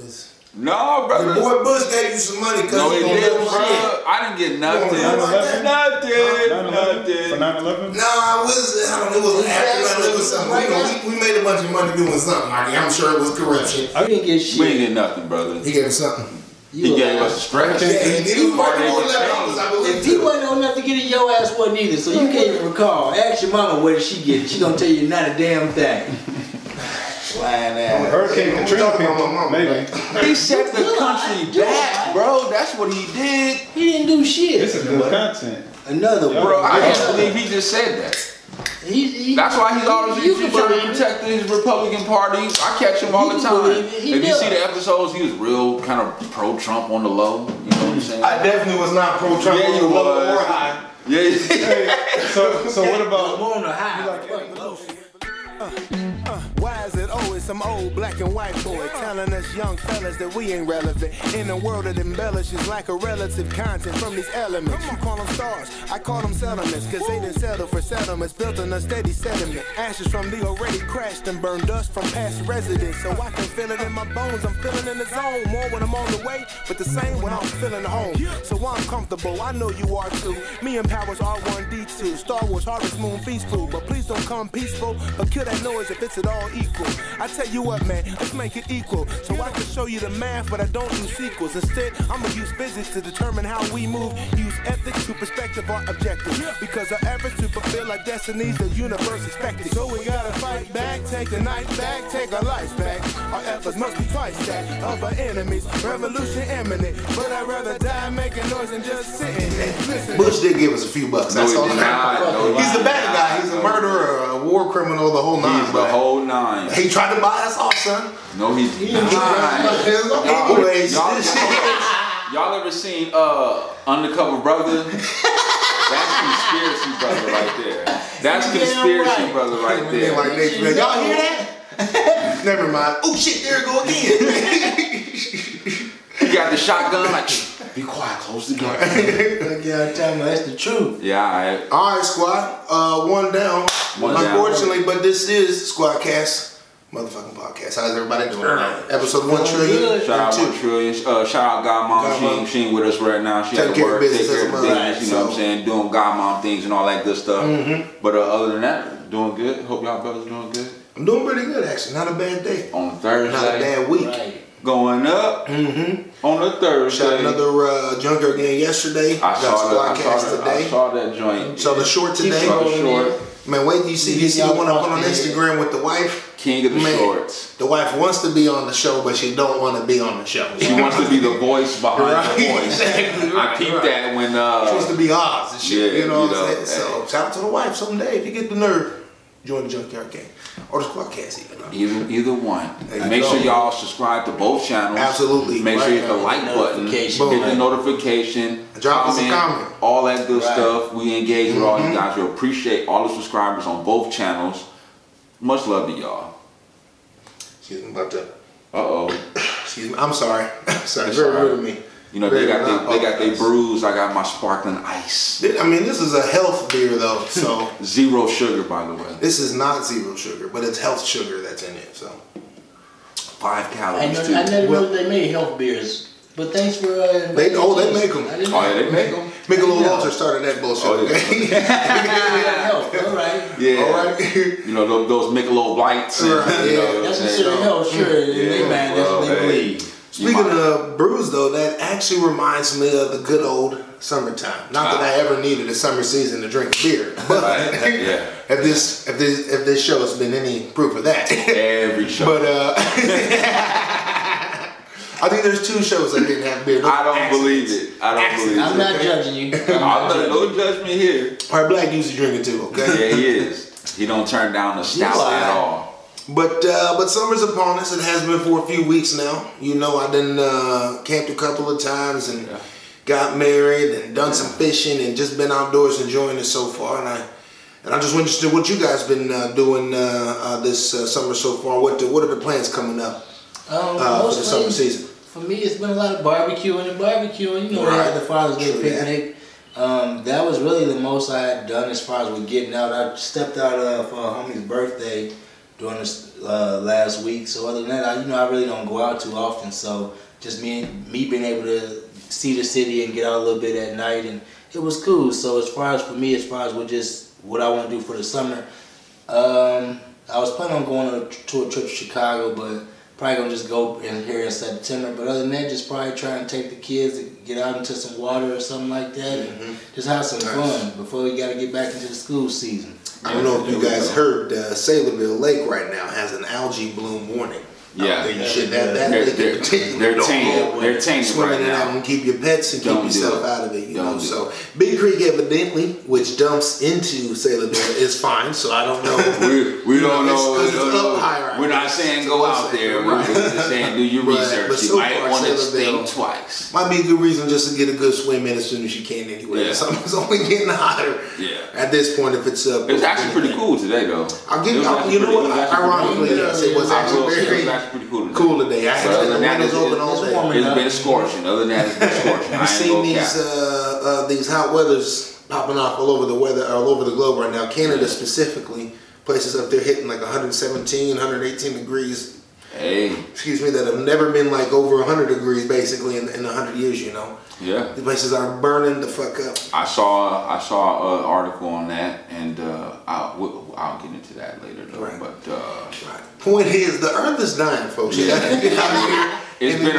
this. No, brother. The boy Bush gave you some money because no, he didn't, bro. shit. I didn't get nothing. Nothing. For 9/11? No, I don't know. It was after 9/11 or something. We made a bunch of money doing something. I'm sure it was corruption. I didn't get shit. We didn't get nothing, brother. He gave us something. He gave us a scratch. Yeah, he was working on leftovers, I believe. If he wasn't old enough to get it, your ass wasn't either. So you can't even recall. Ask your mama where did she get it. She gonna tell you not a damn thing. Lying ass. Hurricane Katrina people, maybe. He set the country back, bro. That's what he did. He didn't do shit. This is good content. Another one. Bro, I can't believe he just said that. That's why he's always trying to protect his Republican Party. I catch him all the time. If you see the episodes, he was real kind of pro-Trump on the low. You know what I'm saying? I definitely was not pro-Trump on the low or high. Yeah. So what about more on the high? Why is it always some old black and white boy telling us young fellas that we ain't relevant in a world that embellishes like a relative content from these elements? You call them stars, I call them settlements, cause they didn't settle for settlements built on a steady sediment. Ashes from the already crashed and burned dust from past residents. So I can feel it in my bones, I'm feeling in the zone. More when I'm on the way, but the same when I'm feeling home. So I'm comfortable, I know you are too. Me and Powers R1D2, Star Wars Harvest Moon Feast Food. But please don't come peaceful, or kill that noise if it's at all equal. I tell you what, man, let's make it equal. So I can show you the math, but I don't do sequels. Instead, I'ma use physics to determine how we move. Use ethics to perspective our objectives. Because our efforts to fulfill our destinies, the universe expected. So we gotta fight back, take the night back, take our lives back. Our efforts must be twice that of our enemies. Revolution imminent, but I'd rather die making noise than just sitting there. Listen. Bush did give us a few bucks. That's all. No, he's a bad guy. He's a murderer, a war criminal, the whole nine. He's the whole nine. He tried to buy us off, son. No, he didn't. Anyways, y'all ever seen Undercover Brother? That's conspiracy brother right there. That's conspiracy brother right there. Y'all hear that? Never mind. Oh shit, there it go again. He got the shotgun like, be quiet, close the door. That's the truth. Yeah, all right, squad. One down. Unfortunately, but this is SquadKast. Motherfucking podcast. How's everybody doing? Episode 1 trillion. Shout out 1 trillion. Shout out Godmom. She ain't with us right now. She had to work, take care of business. You know what I'm saying? Doing Godmom things and all that good stuff. But other than that, doing good. Hope y'all brothers doing good. I'm doing pretty good actually. Not a bad day. On Thursday. Not a bad week. Right. Going up on a Thursday. Shot another Junker game yesterday. I saw that joint. Saw the short today. Saw the short. Man, wait till you see the one I put on Instagram with the wife. King of the shorts. The wife wants to be on the show, but she don't want to be on the show. She wants to be the voice behind the voice. Exactly. I peeped that when she wants to be Oz and shit. Yeah, you know what I'm saying? So shout out to the wife someday if you get the nerve. Join the Junkyard Gang. Or the SquadKast even. Either one. Make sure y'all subscribe to both channels. Absolutely. Make sure you hit the like button. Hit the notification. Drop us a comment. All that good stuff. We engage with all you guys. We appreciate all the subscribers on both channels. Much love to y'all. Excuse me about that. Excuse me. I'm sorry. Sorry. Very rude of me. You know, they got their brews. I got my sparkling ice. I mean, this is a health beer though, so 0 sugar, by the way. This is not 0 sugar, but it's health sugar that's in it. So 5 calories too. I never knew they made health beers, but thanks for. They make them. They make them. Michelob Ultra started that bullshit. All right. Yeah. All right. You know those Michelob Lights. That's considered health, sure. They man, that's what they believe. Speaking of brews, though, that actually reminds me of the good old summertime. Not that I ever needed a summer season to drink beer, but if this show has been any proof of that, every show. But I think there's 2 shows that didn't have beer. I don't believe it. I'm not judging you. No judgment here. All right, Black used to drink it too. Okay. Yeah, he is. He don't turn down the stout at all. But summer's upon us. It has been for a few weeks now. You know, I done camped a couple of times and got married and done some fishing and just been outdoors enjoying it so far. And I'm just interested in what you guys been doing this summer so far. What are the plans coming up for the summer season? For me, it's been a lot of barbecuing. You know, we had the Father's Day picnic. That was really the most I had done as far as with getting out. I stepped out for a homie's birthday during the last week. So other than that, I really don't go out too often. So just me being able to see the city and get out a little bit at night, and it was cool. So as far as what I want to do for the summer, I was planning on going on a trip to Chicago, but probably gonna just go in here in September. But other than that, just probably try and take the kids to get out into some water or something like that, and just have some fun before we gotta get back into the school season. I don't know if you guys heard, Saylorville Lake right now has an algae bloom warning. Yeah, you shouldn't have that. They're tainted swimming in that and keep your pets and keep yourself out of it. You know, so Big Creek evidently, which dumps into Saylorville, is fine. So I don't know. we don't know. It's up higher. We're not saying go out there. We're just saying do your research. But you might want to think twice. Might be a good reason just to get a good swim in as soon as you can anyway. Yeah. Summer's only getting hotter. Yeah. At this point, if it's up. It's actually pretty cool today, though. I'll give you know what? Ironically, yes, it was actually very pretty cool. Cool today. I had the windows open all day. It's been scorching. Other than that, it's been scorching. I've seen these hot weathers popping off all over the globe right now. Canada specifically, places up there hitting like 117, 118 degrees. Hey. Excuse me, that have never been like over 100 degrees basically in 100 years. You know. Yeah. The places are burning the fuck up. I saw an article on that, and I'll get into that later though. Right. But point is, the Earth is dying, folks. You gotta get out here. It's been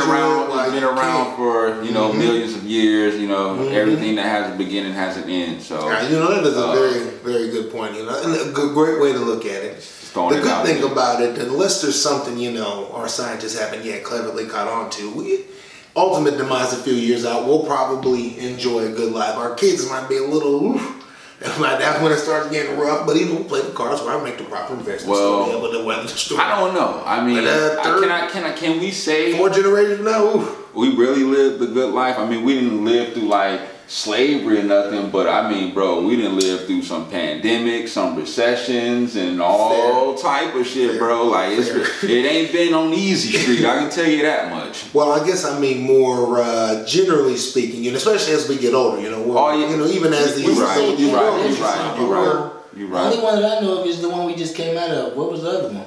around for millions of years. You know, everything that has a beginning has an end. So that is a very, very good point. You know, and a great way to look at it. The good thing about it, unless there's something our scientists haven't yet cleverly caught on to, ultimate demise a few years out, we'll probably enjoy a good life. Our kids might be a little. That's when it starts getting rough, but even we'll play the cards where I make the proper investments. Well, to be able to weather the storm. I don't know. I mean, can we say 4 generations now? We really lived the good life? I mean, we didn't live through like slavery or nothing, but I mean, bro, we didn't live through some pandemics, some recessions, and all type of shit, bro. Like it ain't been on easy street. I can tell you that much. Well, I guess I mean more generally speaking, especially as we get older. Even as these. You're right. The only one that I know of is the one we just came out of. What was the other one?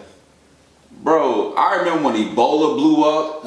Bro, I remember when Ebola blew up.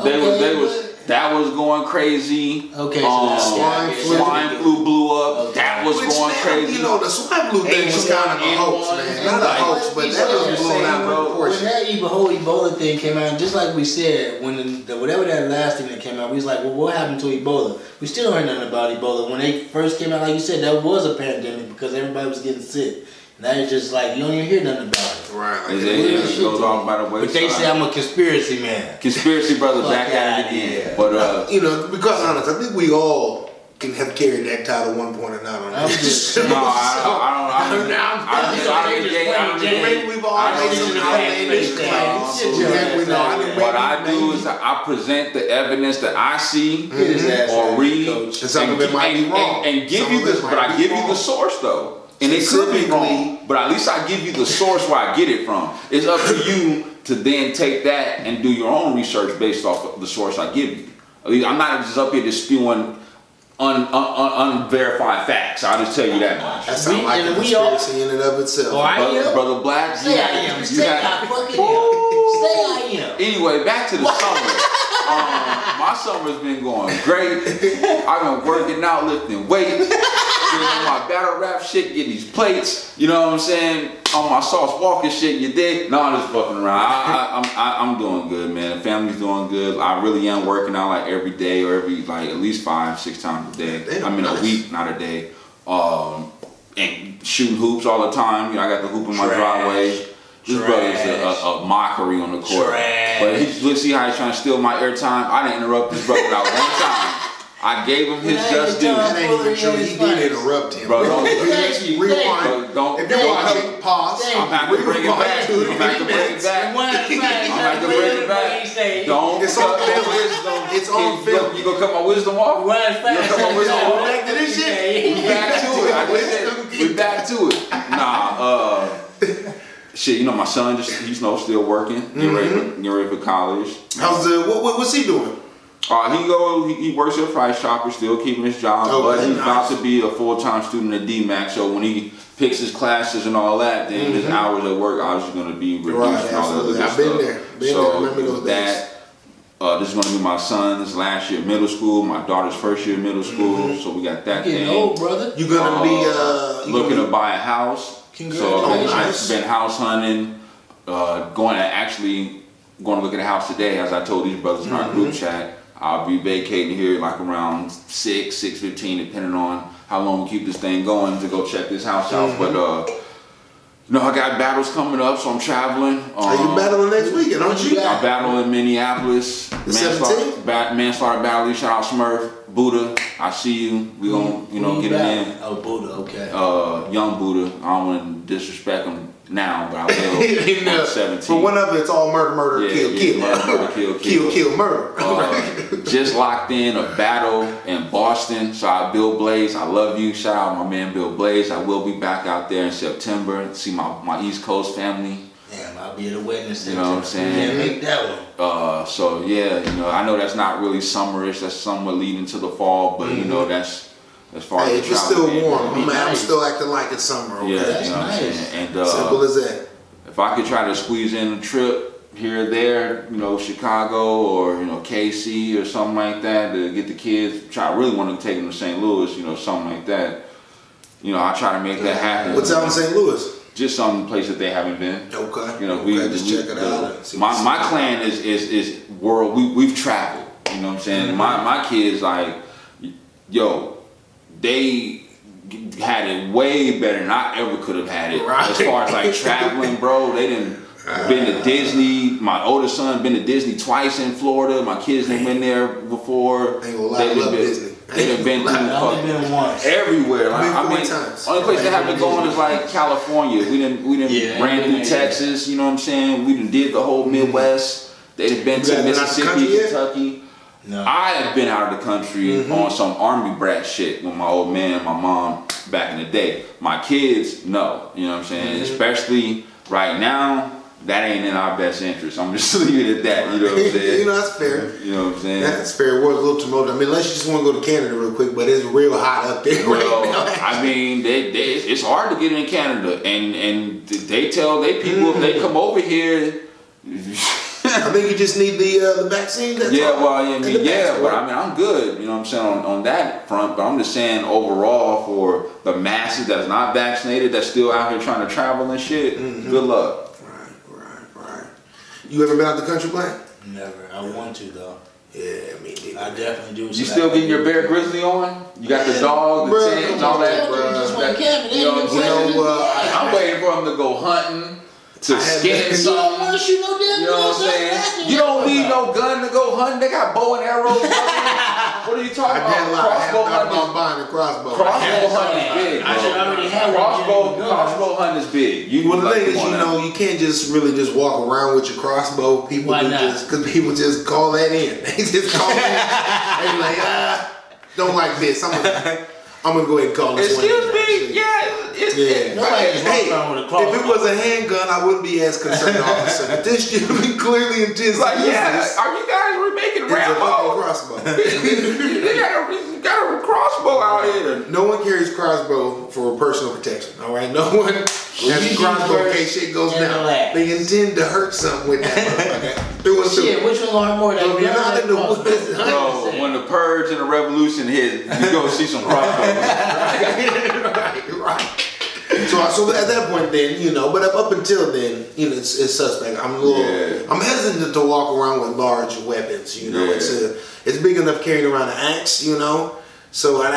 That was going crazy. Okay, swine flu blew up. Okay. That was going crazy. The swine flu thing was kind of a hoax, man. Not a hoax, but that was blown out of proportion. When that whole Ebola thing came out, just like we said, when whatever that last thing that came out, we was like, well, what happened to Ebola? We still don't heard nothing about Ebola. When they first came out, like you said, that was a pandemic because everybody was getting sick. Now it's just like you don't even hear nothing about it. Right. It goes off by the way. But they say I'm a conspiracy man. Conspiracy brother back at it again. But because honest, I think we all can have carried that title at one point or not. I don't. Maybe we've all made some What I do is I present the evidence that I see or read, and some of it might be wrong. And give you this, but I give you the source though. And it could be wrong, but at least I give you the source where I get it from. It's up to you to then take that and do your own research based off of the source I give you. I mean, I'm not just up here just spewing unverified facts. I'll just tell you that much. That sounds like a conspiracy in and of itself. Brother Black, say I am. Say I am. Anyway, back to the summer. My summer's been going great. I've been working out, lifting weights. Getting on my battle rap shit, getting these plates, you know what I'm saying? On my Sauce Walker shit, you dig? No, I'm just fucking around. I'm doing good, man. The family's doing good. I really am working out like every day or at least 5-6 times a day. I mean a week, not a day. And shooting hoops all the time. I got the hoop in my driveway. This brother's a mockery on the court. But let's see how he's trying to steal my airtime. I didn't interrupt this brother not one time. I gave him his just due. That ain't even true. He did interrupt him. Bro, don't rewind. If you're watching, pause. I'm have to bring it back. Don't cut my wisdom. It's on film. You gonna cut my wisdom off? You gonna cut my wisdom off? Back to this shit. We back to it. I just said we back to it. Nah, shit, my son he's still working. Get ready for college. What's he doing? He works at Price Chopper, still keeping his job, but he's about to be a full-time student at DMAC. So when he picks his classes and all that, then his hours at work obviously going to be reduced. Right, and all that other I've good been there. So Remember those days. this is going to be my son's last year of middle school, my daughter's first year of middle school. So we got that Getting thing. old, brother. You gonna be looking to buy a house. Congratulations. So I've been house hunting, going to look at a house today. As I told these brothers in our group chat, I'll be vacating here like around 6:15, depending on how long we keep this thing going to go check this house out. But you know, I got battles coming up, so I'm traveling. Are you battling next weekend, aren't you? I'm battling in Minneapolis. Manslaughter battle. Shout out Smurf, Buddha. I see you. We gonna get it in. Oh, Buddha. Okay. Young Buddha. I don't want to disrespect him now, but I will. 17. For one of it's all murder, kill. Murder. Just locked in a battle in Boston. So I Bill Blaze. I love you. Shout out my man Bill Blaze. I will be back out there in September to see my East Coast family. Damn, I'll be at a witness. You know what I'm saying? Can't make that one. So yeah, you know, I know that's not really summerish. That's somewhat leading to the fall, but you know, that's as far as it's still warm. I'm still acting like it's summer. Okay? Yeah, that's you know what I'm nice. saying? And simple as that. If I could try to squeeze in a trip here or there, you know, Chicago or you know KC or something like that to get the kids. I really want to take them to St. Louis, you know, something like that. You know, I try to make that happen. What's out in St. Louis? Just some place that they haven't been. Okay. You know, just check it out. My clan is world. We've traveled. You know what I'm saying? My kids like, yo, they had it way better than I ever could have had it. Right. As far as like traveling, bro, they didn't been to Disney. My oldest son been to Disney twice in Florida. My kids ain't been there before. Ain't gonna lie, I love Disney. They done been everywhere. Like, I mean, only place they haven't gone is like California. We didn't ran through Texas. You know what I'm saying? We done did the whole Midwest. They've been to Mississippi, Kentucky. No. I have been out of the country on some army brat shit with my old man and my mom back in the day. My kids, no. You know what I'm saying? Especially right now. That ain't in our best interest. I'm just leaving it at that. You know what I'm saying? You know, that's fair. You know what I'm saying? That's fair. It was a little tumultuous. I mean, unless you just want to go to Canada real quick, but it's real hot up there. Well, I mean, it's hard to get in Canada, and they tell they people if they come over here. I think you just need the vaccine. That's all. Well, I mean, but I mean, I'm good. You know what I'm saying on that front. But I'm just saying overall for the masses that's not vaccinated, that's still out here trying to travel and shit. Good luck. You ever been out the country, Black? Never. I want to though. Yeah, I mean, I definitely do. You still getting your Bear Grizzly on? You got the dog, the tent, and all that, bro. You know what I'm saying? I'm waiting for him to go hunting. To skin something. You don't want to shoot no damn gun. You know what I'm saying? You don't need no gun to go hunting. They got bow and arrows. What are you talking about? Crossbow hunting. Buying a crossbow. Crossbow hunting is big. I should already have crossbow hunting is big. Well, the thing is, you know, you can't just really just walk around with your crossbow. People because people just call that in. They just call it in. They be like, don't like this. I'm gonna go ahead and call this one. Excuse me, if it was a handgun, I wouldn't be as concerned, officer. But this should be clearly intended. Like, are you guys remaking Rambo? Crossbow. They got a crossbow out here. No one carries crossbow for personal protection. All right, no one has a crossbow in case shit goes down. They intend to hurt something with that motherfucker. Shit, which one gonna hurt more? Bro, when the purge and the revolution hit, you go see some crossbows. Right. So at that point, then but up until then, it's suspect. I'm hesitant to walk around with large weapons. It's big enough carrying around an axe. So I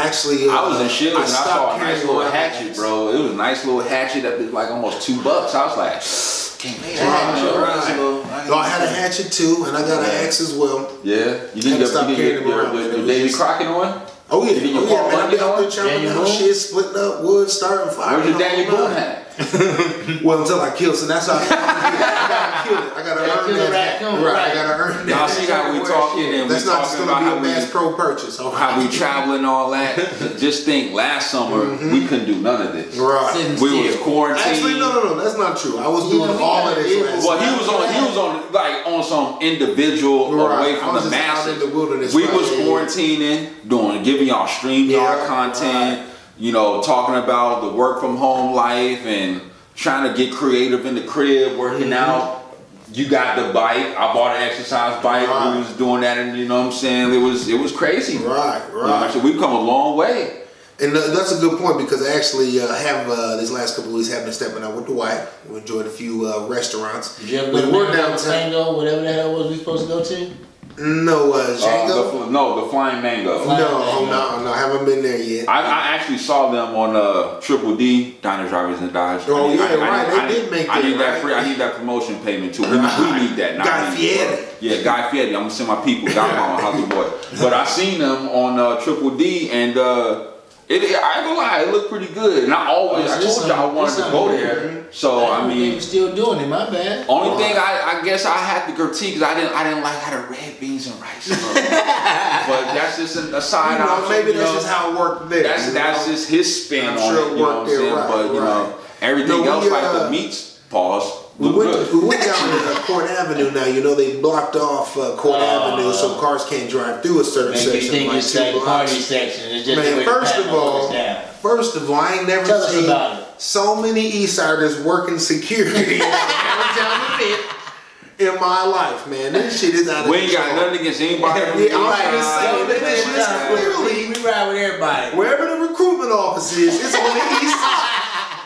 was in Shield and I saw a nice little hatchet, bro. It was a nice little hatchet that was like almost $2. I was like, can't pay that. I had a hatchet too, and I got an axe as well. Yeah, you didn't get your Davy Crockett on. Oh yeah, man, I be out there chopping down shit, splitting up wood, starting fire. Where's your Daniel Boone hat? Well, until I kill, so that's how I gotta kill it. I gotta earn that. Right, I gotta earn that. Y'all see how we talking and that's not just gonna be a mass pro purchase. How we traveling and all that. Just think, last summer we couldn't do none of this. Right, we was quarantined. Actually, no, that's not true. I was doing all of this. Well, he was on some individual away from the masses. In the wilderness. We was quarantining, giving y'all StreamYard content. you know, talking about the work from home life and trying to get creative in the crib, working out. You got the bike. I bought an exercise bike. Right. We was doing that, and you know what I'm saying? It was crazy. Right. You know, so we've come a long way. And that's a good point because I actually have these last couple of weeks have been stepping out with the wife. We enjoyed a few restaurants. Did you ever go to Mango, whatever the hell was we supposed to go to? No, Django? The Flying Mango. No, I haven't been there yet. I actually saw them on Triple D, Diners, Drivers, and Dives. Oh, they did make that. I need that promotion payment too. We need that. Guy Fieri. Yeah, Guy Fieri. I'm gonna send my people down on Hollywood. But I seen them on Triple D, and I ain't gonna lie, it looked pretty good. And I told you I wanted to go there. So I mean, they were still doing it. My bad. Only thing I guess I had to critique is I didn't like how the red beans and rice were. But that's just a side. Maybe that's just how it worked there. That's just his spin on it. You know what I'm saying? But you know, everything else like the meats, pause. We went down to Court Avenue now. You know they blocked off Court Avenue so cars can't drive through a certain section. You think it's like party section? It's just man, first of all, I ain't never seen so many Eastsiders working security in my life, man. This shit is out of control. We ain't got nothing against anybody. We ride with everybody. Wherever the recruitment office is, it's on the East Side.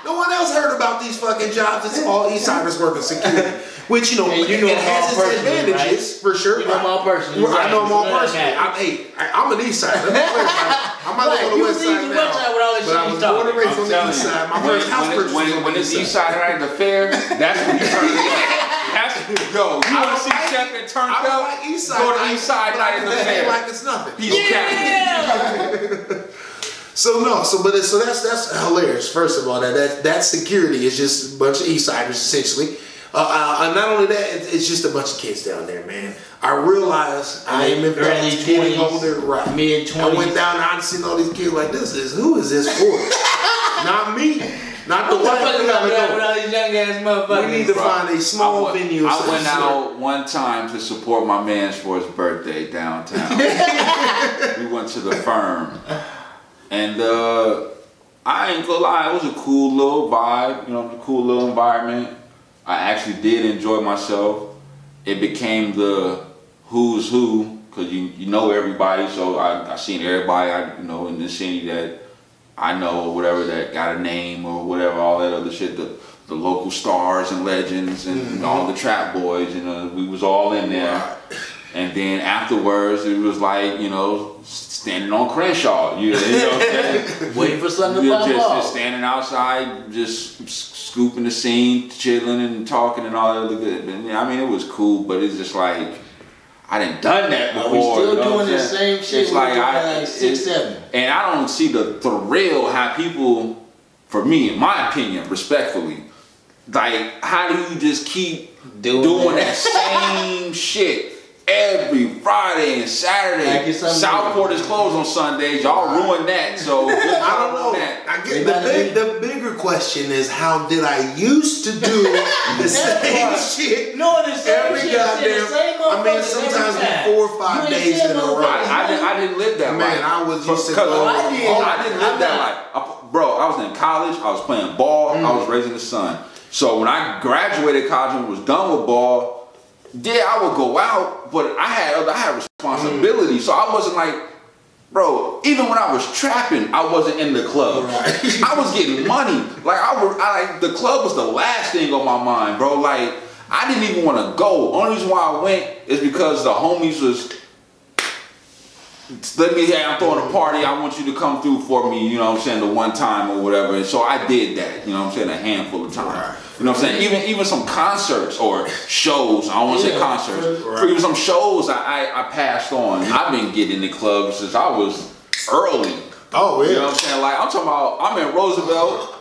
No one else heard about these fucking jobs. It's all Eastsiders working security. Which, you know, it has its advantages, for sure. You know them all personally. I know them all personally. I'm an Eastsider. I might live on the West Side now. But I was born and raised on the East Side. My first house purchase was on when it's Eastsider at the fair, that's when you turn it on. Yo, you want to see Chef and turned up? I like Eastside. Go to Eastside night in the fair. Like it's nothing. He's capping. So that's hilarious. First of all, that security is just a bunch of Eastsiders essentially. Not only that, it's just a bunch of kids down there, man. I realize I am in fact getting older, right? Mid-20s. I went down and I seen all these kids like who is this for? Not me. Not the white with all these young ass motherfuckers. We need to find a small venue. I went out one time to support my man's for his birthday downtown. We went to the Firm. And I ain't gonna lie, it was a cool little vibe, you know, a cool little environment. I actually did enjoy myself. It became the who's who, cause you know everybody, so I seen everybody in the city that I know or whatever that got a name or whatever, all that other shit, the local stars and legends and all the trap boys, you know, we was all in there. And then afterwards, it was like, you know, standing on Crenshaw, you know what I'm saying? Waiting for something to pop off. Just standing outside, just scooping the scene, chilling and talking and all that other good. I mean, it was cool, but it's just like, I done that before. We still doing the same shit. It's like 6, 7. And I don't see the thrill how people, for me, in my opinion, respectfully, like, how do you just keep doing that same shit? Every Friday and Saturday, Southport is closed on Sundays. Y'all ruin that, so I don't know. I get the bigger question is how did I used to do the same shit? No, the same every shit. Goddamn. I mean, sometimes 4 or 5 days in a row. I didn't live that life. Man, I was used to go. I didn't live that life, bro. I was in college. I was playing ball. I was raising the sun. So when I graduated college and was done with ball. Yeah, I would go out, but I had responsibility, so I wasn't like, bro. Even when I was trapping, I wasn't in the club. Right. I was getting money. Like the club was the last thing on my mind, bro. Like I didn't even want to go. Only reason why I went is because the homies was. I'm throwing a party. I want you to come through for me. You know what I'm saying? The one time or whatever. And so I did that. You know what I'm saying? A handful of times. Right. You know what I'm saying? Even some concerts or shows. I don't want to say concerts. Right. Even some shows I passed on. I've been getting in the club since I was early. Oh yeah. You know what I'm saying? Like I'm talking about. I'm in Roosevelt.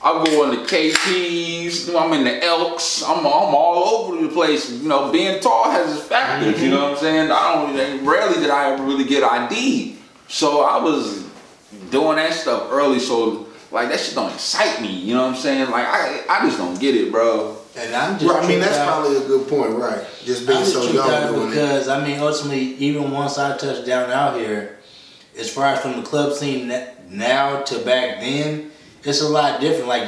I'm going to KP's, I'm in the Elks, I'm all over the place. You know, being tall has its factors, you know what I'm saying? Rarely did I ever really get ID. So I was doing that stuff early, so like that shit don't excite me, you know what I'm saying? Like I just don't get it, bro. And I'm just I mean, that's probably a good point, right? Just being so young doing because I mean, ultimately, even once I touched down out here, as far as from the club scene now to back then, it's a lot different. Like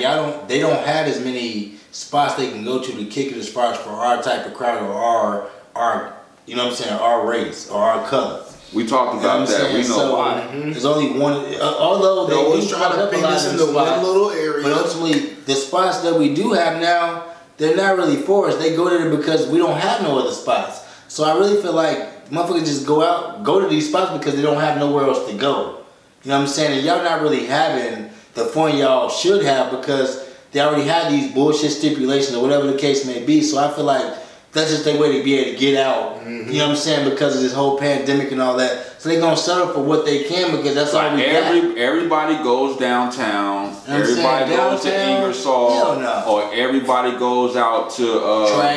they don't have as many spots they can go to kick it as far as for our type of crowd or our you know what I'm saying, our race or our color. We talked about that. We know why. There's only one. Although they always try to pick us into one little area, but ultimately the spots that we do have now, they're not really for us. They go there because we don't have no other spots. So I really feel like motherfuckers just go to these spots because they don't have nowhere else to go. You know what I'm saying? And y'all not really having the fun y'all should have because they already have these bullshit stipulations or whatever the case may be. So I feel like that's just their way to be able to get out. You know what I'm saying? Because of this whole pandemic and all that. So they're going to settle for what they can because that's all we got. Everybody goes downtown. Everybody goes to Ingersoll. No. Or everybody goes out to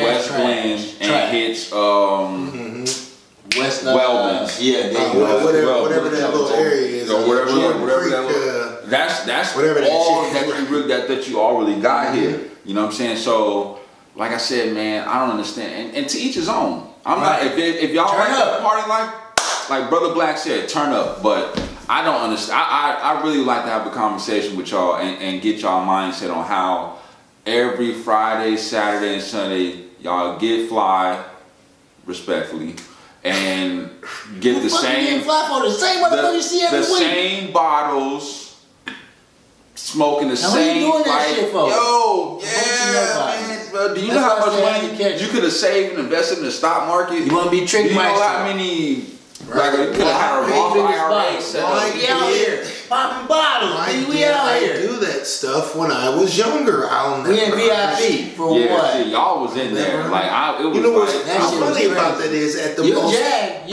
West Glen and hits West Weldon's. Yeah, whatever that little area is. Or whatever that that's whatever that you all really got here. You know what I'm saying? So, like I said, man, I don't understand. And to each his own. I'm not, if y'all like that party life, like Brother Black said, turn up. But I don't understand. I really like to have a conversation with y'all and get y'all mindset on how every Friday, Saturday, and Sunday, y'all get fly, respectfully, and get the same same bottles. Smoking the same, shit for? Yo, man, bro, do you know how much money you could have saved and invested in the stock market? You want to be tricked, you know how many, like, you could have had a Roth IRA set up. We out here popping bottles. We out here. I do that stuff when I was younger. We in VIP for what? See, y'all was in there. Like, it was. You know what's funny about that is at the most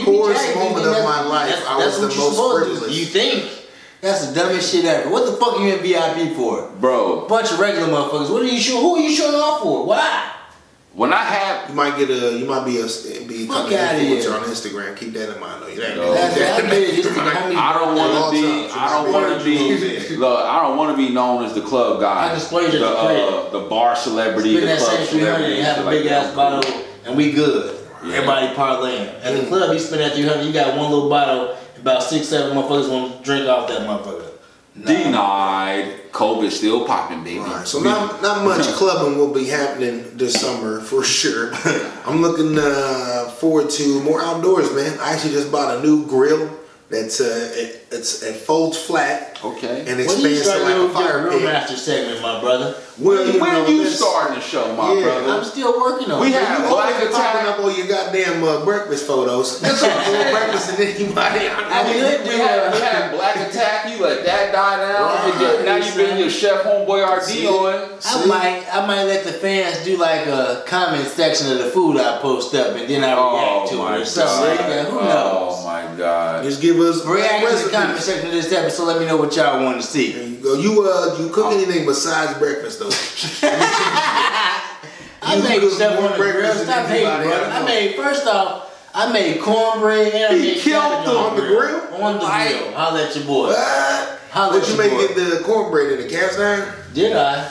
poorest moment of my life, I was the most privileged. You think? That's the dumbest shit ever. What the fuck are you in VIP for? Bro. Bunch of regular motherfuckers. Who are you showing off for? Why? When I have... You might be coming out influencer on Instagram. Keep that in mind though. I don't want to be known as the club guy. I display the bar celebrity, the club celebrity. And have a big ass bottle and we good. Yeah. Everybody parlaying. At the club, you spend that $300, you got one little bottle. About 6-7 motherfuckers want to drink off that motherfucker. Denied. COVID still popping, baby. Right. So not much clubbing will be happening this summer for sure. I'm looking forward to more outdoors, man. I actually just bought a new grill that's it folds flat. Okay. And expands to like a fire pit. Master segment, my brother. When you starting the show, my brother? I'm still working on it. We have Black Attack up on your goddamn breakfast photos. That's more breakfast than anybody. We had Black Attack. You let that die down. Now you been your Chef Homeboy RD on. I might let the fans do like a comment section of the food I post up, and then I react to it or something like that. Who knows? Oh my God! Just give us react to the comment section of this episode. Let me know what y'all want to see. There you go. You cook anything besides breakfast though? I made stuff on the grill. Stop hating, brother. First off, I made cornbread and I made cabbage on the grill. On the grill. Holla at your boy. Did you make the cornbread in the cast iron? Did I?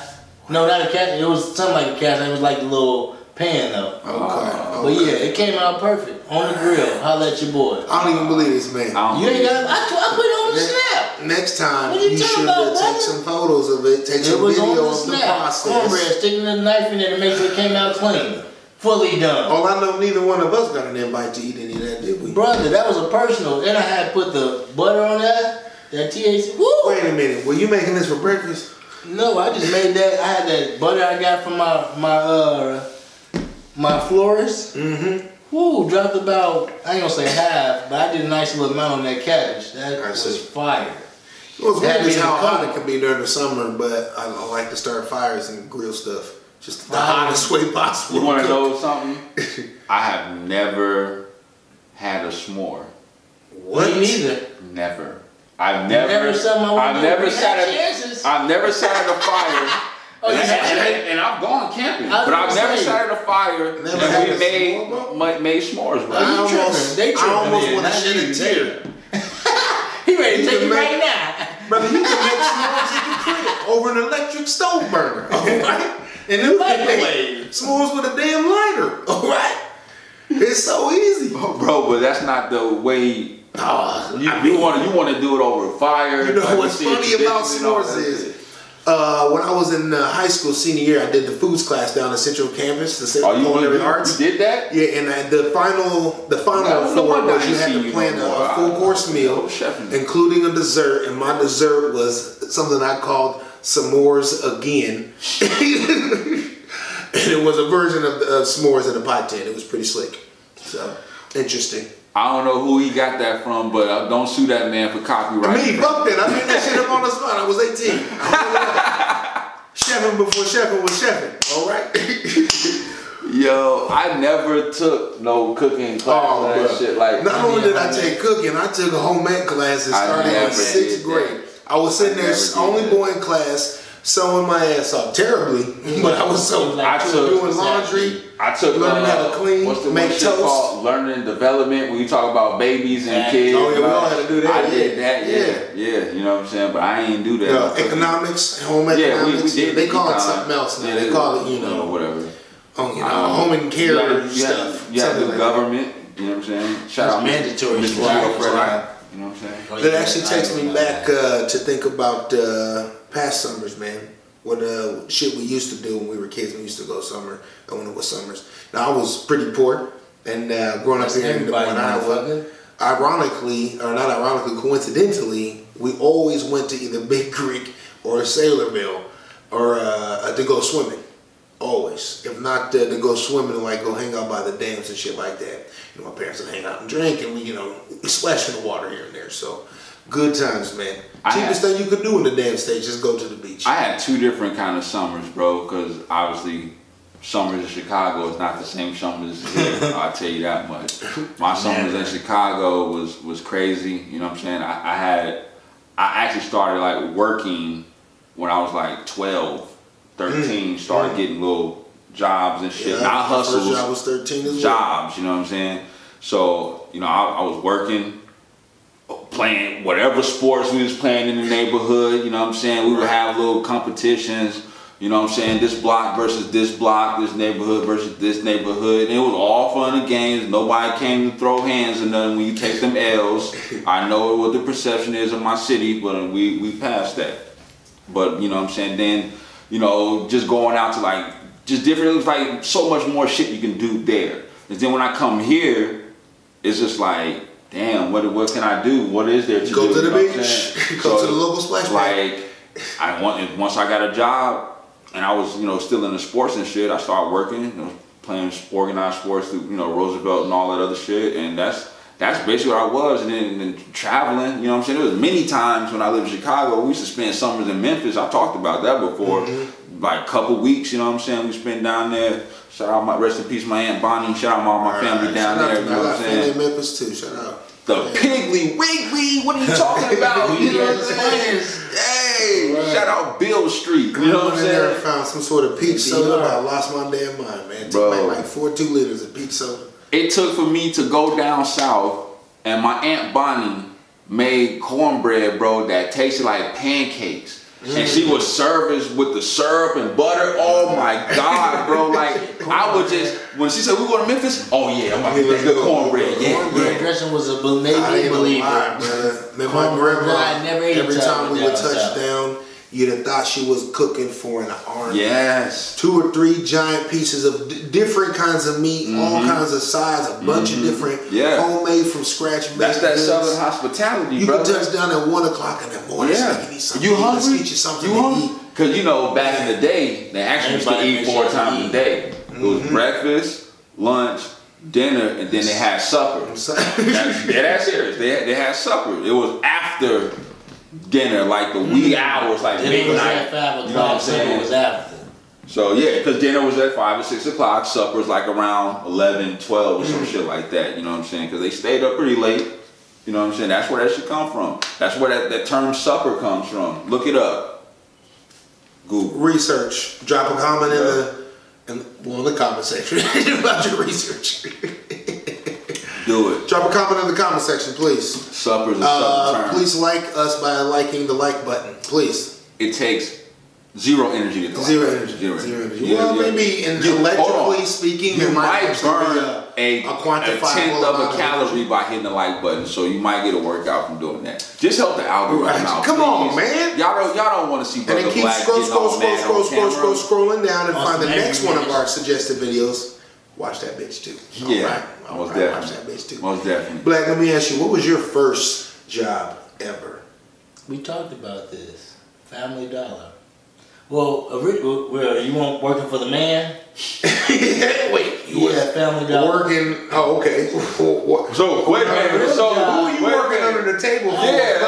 No, not a cast iron. It was something like a cast iron. It was like a little pan though. Okay. But yeah, it came out perfect. On the grill. Holla at your boy. I don't even believe this, man. You ain't got I put it on the snap. Next time you should take some photos of it. Take some video of the process. Cornbread, sticking the knife in there to make sure it came out clean. Fully done. All I know, neither one of us got an invite to eat any of that, did we? Brother, that was a personal. Then I had put the butter on that THC. Woo! Wait a minute. Were you making this for breakfast? No, I just made that. I had that butter I got from my florist. Mm-hmm. Woo, dropped about, I ain't gonna say half, but I did a nice little amount on that cabbage. That was fire. What's weird is how hot it can be during the summer, but I like to start fires and grill stuff. Just the hottest way possible. You want to know something? I have never had a s'more. What? Me neither. Never. I've never sat at a fire. And I've gone camping, but I've never sat at a fire and we made s'mores, bro. I almost want to shed a tear. He ready to take it right now. Brother, you can make s'mores in your crib over an electric stove burner, alright? And then make s'mores with a damn lighter, alright? It's so easy. Bro, but that's not the way Oh, you want to do it over fire. You know what's funny about s'mores is, when I was in high school senior year, I did the foods class down at Central Campus, the Central Culinary Arts. You did that? Yeah, and the final report was you had to plan a full course meal, including a dessert, and my dessert was something I called s'mores again. And it was a version of s'mores in a pot tin. It was pretty slick. So, interesting. I don't know who he got that from, but don't sue that man for copyright. Me, fuck that. I made that shit up on the spot. I was 18. Chefing before chefing was chefing. All right. Yo, I never took no cooking class and shit. Like, not only did I take cooking, I took a homemade class that started in 6th grade. I was sitting there, only boy in class, sewing my ass off terribly, but I was so doing laundry. I took learning how to clean, make toast. Called learning and development. When you talk about babies and kids, oh yeah, we all had to do that. I did that, yeah. You know what I'm saying? But I ain't do that. Economics, home economics. We did. They call it something else now. Yeah, they call it, whatever. Home and care stuff. You had to do government. You know what I'm saying? Shout out mandatory. Mr. You know what I'm saying? That actually takes me back to think about past summers, man. What shit we used to do when we were kids. We used to go summer when it was summers. Now I was pretty poor, and growing up here in Des Moines, Iowa, coincidentally, we always went to either Big Creek or Sailorville or to go swimming. Always. If not to go swimming and like go hang out by the dams and shit like that. You know, my parents would hang out and drink, and we splash in the water here and there. So good times, man. Cheapest thing you could do in the damn state, just go to the beach. I had 2 different kind of summers, bro, because obviously summers in Chicago is not the same summers as here. I'll tell you that much. My summers in Chicago was crazy. You know what I'm saying? I actually started like working when I was like 12, 13. Started getting little jobs and shit. Not hustles. First job was 13 as well. Jobs, you know what I'm saying? So, I was working, playing whatever sports we was playing in the neighborhood, you know what I'm saying? We would have little competitions, you know what I'm saying? This block versus this block, this neighborhood versus this neighborhood. And it was all fun and games. Nobody came to throw hands or nothing when you take them L's. I know what the perception is of my city, but we passed that. But, you know what I'm saying? Then, just going out to like, just different, it was like so much more shit you can do there. And then when I come here, it's just like, damn, what can I do? What is there to do? Go to the beach. Go to the local splash pad. Like, once I got a job and I was, still in the sports and shit, I started working, playing organized sports through, Roosevelt and all that other shit. And that's basically what I was. And then traveling, you know what I'm saying? There was many times when I lived in Chicago, we used to spend summers in Memphis. I talked about that before. Like a couple weeks, you know what I'm saying? We spent down there. Shout out rest in peace, my Aunt Bonnie. Shout out my family down there. You know what I'm saying? In Memphis too. Shout out. The Piggly Wiggly. What are you talking about? You know what I'm saying? Hey, shout out Bill Street. You know what I'm saying? I found some sort of peach soda. I lost my damn mind, man. It took like 2 liters of peach soda. It took for me to go down south, and my Aunt Bonnie made cornbread, bro, that tasted like pancakes. And she would serve us with the syrup and butter. Oh my God, bro. Like, I would just, when she said, we going to Memphis? Oh yeah, I'm about to get good cornbread. Cornbread dressing was a believer. My grandma, every time we would touch down, you'd have thought she was cooking for an army. Yes. 2 or 3 giant pieces of different kinds of meat, all kinds of sides, a bunch of different homemade from scratch. That's that Southern hospitality, you can touch down at 1 o'clock in the morning. Yeah. You hungry? Let's get you something to eat. Because back in the day, they actually used to eat 4 times a day. It was breakfast, lunch, dinner, and then they had supper. That's serious. They had supper. It was after dinner, like the wee hours, like midnight. Was at 5 o'clock. You know what I'm saying? Was after. So yeah, because dinner was at 5 or 6 o'clock. Supper was like around 11, 12 or some shit like that. You know what I'm saying? Because they stayed up pretty late. You know what I'm saying? That's where that shit come from. That's where that term supper comes from. Look it up. Google. Research. Drop a comment in the comment section about your research. Do it. Drop a comment in the comment section, please. Supper's a supper term. Please like us by liking the like button, please. It takes Zero energy to the Zero light. energy. Zero Zero energy. energy. Well, maybe electrically speaking, you it might burn a quantifiable tenth of a amount calorie by hitting the like button, so you might get a workout from doing that. Just help the algorithm out. Come on, man. Y'all don't want to see Brother and then keep Black scrolling down and find the next one of our suggested videos. Watch that bitch too. Yeah, most definitely. Watch that bitch too. Most definitely. Black, let me ask you, what was your first job ever? We talked about this. Family Dollar. Well, you weren't working for the man? Wait, you were at Family Dollar. Working? Oh, okay. So wait a minute. So who are you working under the table for? Yeah, the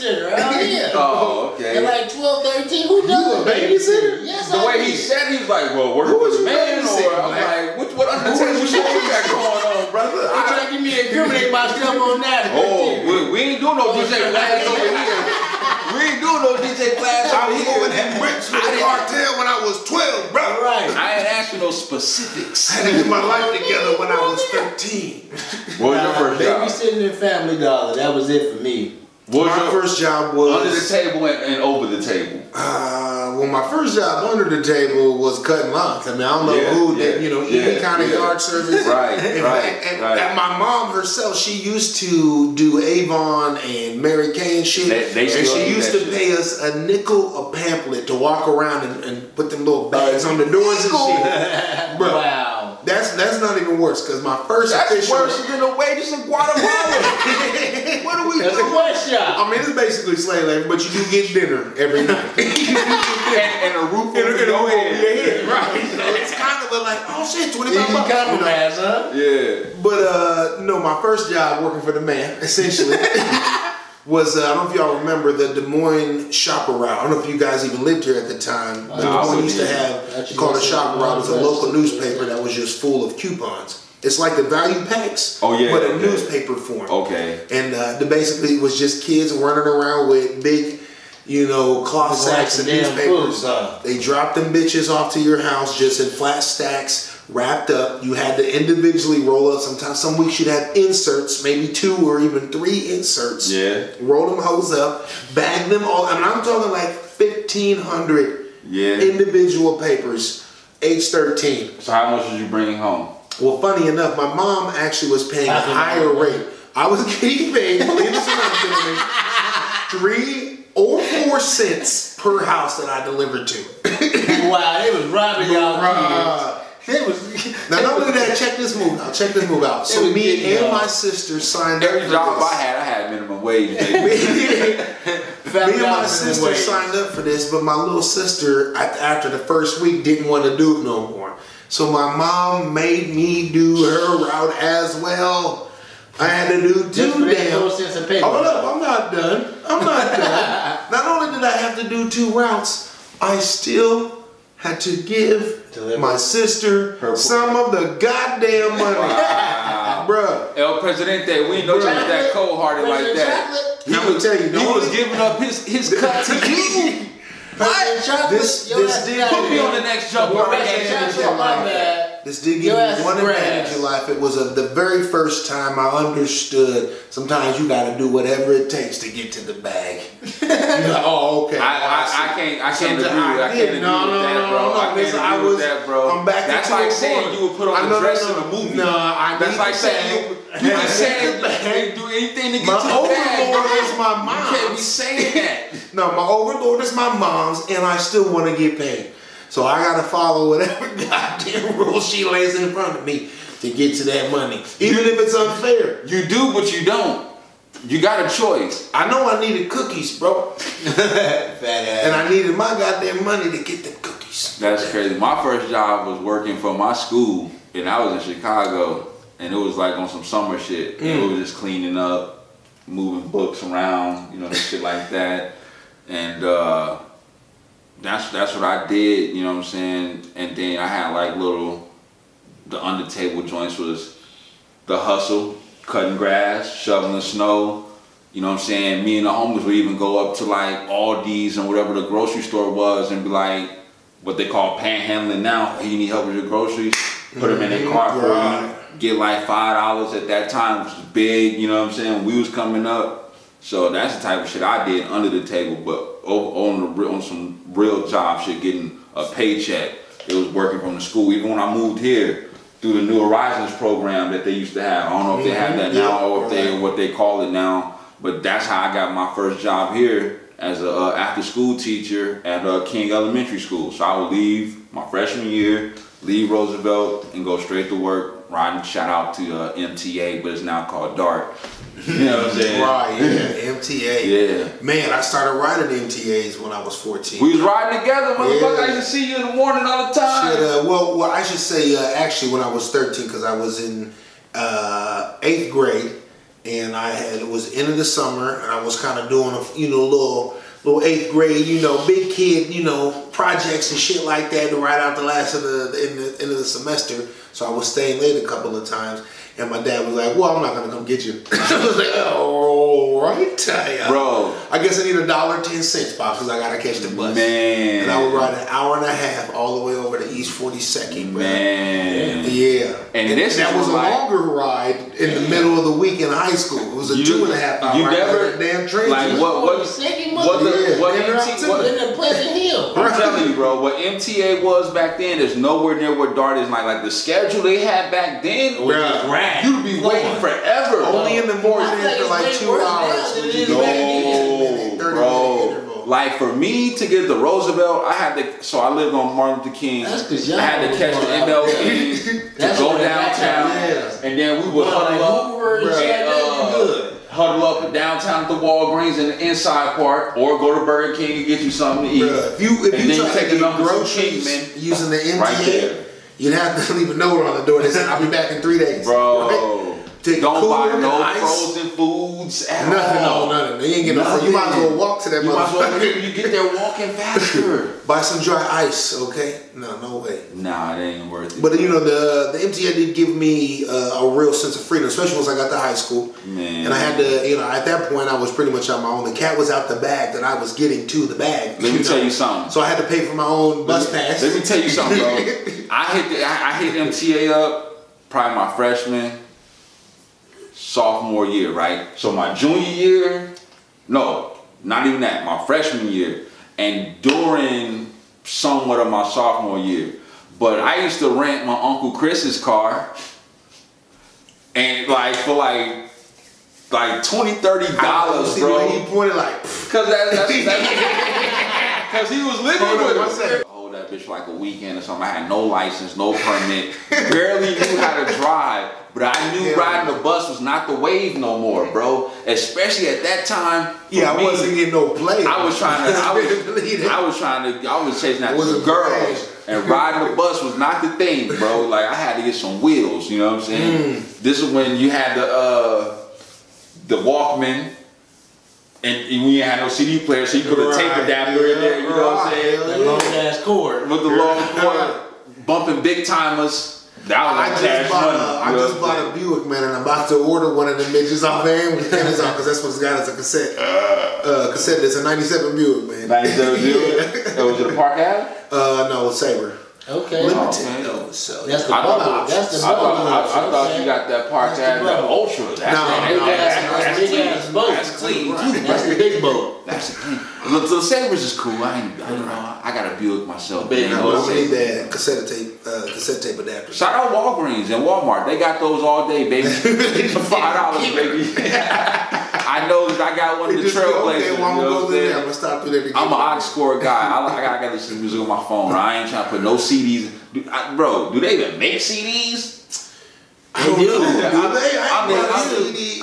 babysitter out here. Oh, okay. At like 12, 13, who does You a babysitter? Yes, the way he said, he was like, "Well, working for the man," or I'm like, "What under the table shit you got going on, brother?" You trying to get me to incriminate myself on that? Oh, we ain't doing no DJ Flash over here. We ain't doing no DJ Flash over here. I was moving bricks with the cartel when I was 12, bro. Right. I ain't asking no specifics. I had to get my life together when I was 13. What was your first job? Babysitting in Family Dollar. That was it for me. My first job was under the table and over the table. Well, my first job under the table was cutting lawns. I mean, I don't know who that, any kind of yard service. Right, and my mom herself, she used to do Avon and Mary Kay and shit. They and she used to pay us a nickel a pamphlet to walk around and put them little bags on the doors and shit. Bro, wow. That's not even worse, because my first official... That's worse than the wages in Guatemala. What are we doing? That's a wet shop. I mean, it's basically slave labor, but you do get dinner every night. and a roof over your head. Right. So it's kind of like, oh shit, $25. Compromise, huh? Yeah. But no, my first job working for the man, essentially, was I don't know if y'all remember the Des Moines Shopper Route. I don't know if you guys even lived here at the time. Des Moines used to have called a Shopper Route. It was a local newspaper that was just full of coupons. It's like the value packs, but in newspaper form. Okay. And basically it was just kids running around with big, cloth sacks and newspapers. They dropped them bitches off to your house just in flat stacks, wrapped up. You had to individually roll up. Sometimes some weeks you'd have inserts, maybe 2 or even 3 inserts. Yeah. Roll them hoes up, bag them all. I mean, I'm talking like 1,500 individual papers, age 13. So how much was you bringing home? Well, funny enough, my mom actually was paying a higher rate. I was getting paid, believe it or not, 3 or 4 cents per house that I delivered to. Wow, they was robbing y'all kids. Not only that, check this move out. So me and my sister signed up for this. Every job I had minimum wage, baby. Me and my sister signed up for this, but my little sister, after the first week, didn't want to do it no more. So my mom made me do her route as well. I had to do 2 damn. Hold up, I'm not done. Not only did I have to do 2 routes, I still had to give my sister some of the goddamn money. Wow. Bruh. El Presidente, we know you was that cold-hearted like that. He would tell you. He was giving up his cut to you. What? This did put me on the next jump. This did give me one advantage in life. It was the very first time I understood sometimes you got to do whatever it takes to get to the bag. You're like, oh, okay. I can't agree with that, bro. I can't agree with that, bro. I'm back. That's like saying you would put on the dress in a movie. No, that's like saying you just saying you can do anything to get to the bag. My overlord is my mom. You can't be saying that. No, my overlord is my mom's, and I still want to get paid. So I gotta follow whatever goddamn rule she lays in front of me to get to that money, even if it's unfair. You do, but you don't. You got a choice. I know I needed cookies, bro. Fat ass. And I needed my goddamn money to get the cookies. That's crazy. My first job was working for my school, and I was in Chicago, and it was like on some summer shit. And we were just cleaning up, moving books around, shit like that. And that's what I did, you know what I'm saying? And then I had like the under table joints was the hustle, cutting grass, shoveling snow, you know what I'm saying? Me and the homies would even go up to like Aldi's and whatever the grocery store was and be like, what they call panhandling now. Hey, you need help with your groceries? Put them in their car for you. Get like $5 at that time, which was big, you know what I'm saying? When we was coming up, So that's the type of shit I did under the table, but on some real job shit, getting a paycheck. It was working from the school. Even when I moved here through the New Horizons program that they used to have. I don't know if they have that now or if they what they call it now. But that's how I got my first job here as a after-school teacher at King Elementary School. So I would leave my freshman year, leave Roosevelt, and go straight to work. Riding, shout out to MTA, but it's now called DART. You know what I'm saying? Right, yeah, MTA. Yeah. Man, I started riding MTAs when I was 14. We was riding together, motherfucker. I used to see you in the morning all the time. Well, I should say actually when I was 13, because I was in 8th grade, and it was end of the summer, and I was kind of doing a little 8th grade, big kid, projects and shit like that to ride out the last of the end of the semester. So I was staying late a couple of times, and my dad was like, "Well, I'm not gonna come get you." I was like, "Oh, right, bro. I guess I need $1.10, Bob, because I gotta catch the bus." Man. And I would ride an hour and a half all the way over to East 42nd. Man. Yeah. And that was a longer ride in the middle of the week in high school. It was a 2.5 hour you ride. Never damn train. Like I'm telling you, bro, what MTA was back then is nowhere near what DART is. Like the schedule they had back then, you'd be waiting forever. Only in the morning for like 2 hours. Bro. Like for me to get to Roosevelt, so I lived on Martin Luther King. That's because y'all I had to catch the MLK to go downtown, and then we would huddle up downtown at the Walgreens in the inside part, or go to Burger King and get you something to eat. If you take the number groceries using the MTA, you'd have to leave a note on the door that said, "I'll be back in 3 days." Bro. Right? Don't buy no frozen foods at all. Nothing. You ain't get no. You might as well walk to that motherfucker. You get there walking faster. Buy some dry ice, okay? No way. Nah, it ain't worth it. But the MTA did give me a real sense of freedom, especially once I got to high school. Man. And I had to, at that point I was pretty much on my own. The cat was out the bag that I was getting to the bag. Let me tell you something. So I had to pay for my own bus pass. Let me tell you something, bro. I hit MTA up probably my freshman, sophomore year, right? So my junior year, no, not even that, my freshman year, and during somewhat of my sophomore year. But I used to rent my Uncle Chris's car, and for $20, $30, bro. He pointed because he was living with us. Hold that bitch for like a weekend or something. I had no license, no permit, barely knew how to drive. But I knew riding the bus was not the wave no more, bro. Especially at that time. I wasn't getting no play. I was chasing after the girls. And riding the bus was not the thing, bro. Like I had to get some wheels, you know what I'm saying? This is when you had the Walkman. And when you had no CD player, so you put a tape adapter in there, you know what I'm saying? The long ass cord. With the long cord, bumping big timers. I just bought a Buick, man, and I'm about to order one of the bitches off Amazon because that's what's got as a cassette. Cassette. It's a '97 Buick, man. '97 Buick. Was it a Park Ave? No, Sabre. Okay. Limited though, so that's the bubble. That's the bubble. I thought you got that Park Ave, the Ultra. That's clean. That's the big boat. That's clean. The Sabres is cool. I got a Buick myself. I need that cassette tape adapter. Shout out Walgreens and Walmart. They got those all day, baby. $5, baby. I know that I got one of the Trailblazers. I'm gonna stop through there. I'm an aux core guy. I gotta listen to music on my phone. I ain't trying to put no CDs. Bro, do they even make CDs? They do.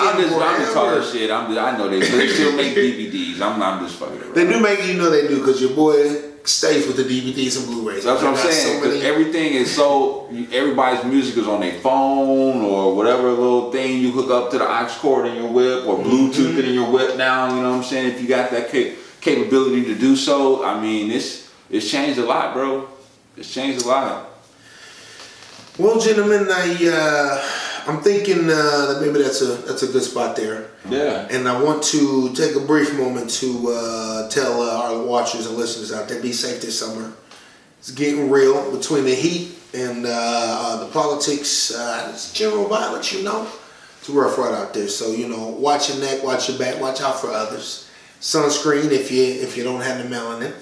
I'm just talking shit. I know they still make DVDs. I'm just fucking around. They do make it, they do, because your boy stays with the DVDs and Blu-rays. That's what I'm saying. Because everything is everybody's music is on their phone or whatever little thing you hook up to the aux cord in your whip or Bluetooth it in your whip now. You know what I'm saying? If you got that capability to do so, I mean, it's changed a lot, bro. It's changed a lot. Well, gentlemen, I'm thinking that maybe that's a good spot there. Yeah. And I want to take a brief moment to tell our watchers and listeners out there, be safe this summer. It's getting real between the heat and the politics. It's general violence, It's rough right out there. So, you know, watch your neck, watch your back, watch out for others. Sunscreen if you don't have the melanin.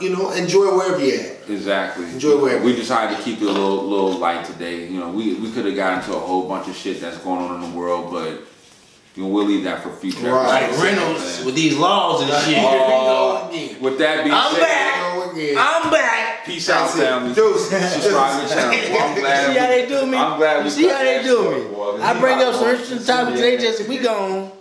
You know, enjoy wherever you're at. Exactly. Enjoy wherever. We decided to keep it a little light today. You know, we could have got into a whole bunch of shit that's going on in the world, but you know, we'll leave that for future. Right. Like Reynolds with these laws and shit. With that being said, I'm back. Peace out, family. Subscribe to the channel. I'm glad. See how they do me? I'm glad. You see how they do me? I bring up some interesting topics. They just we gone.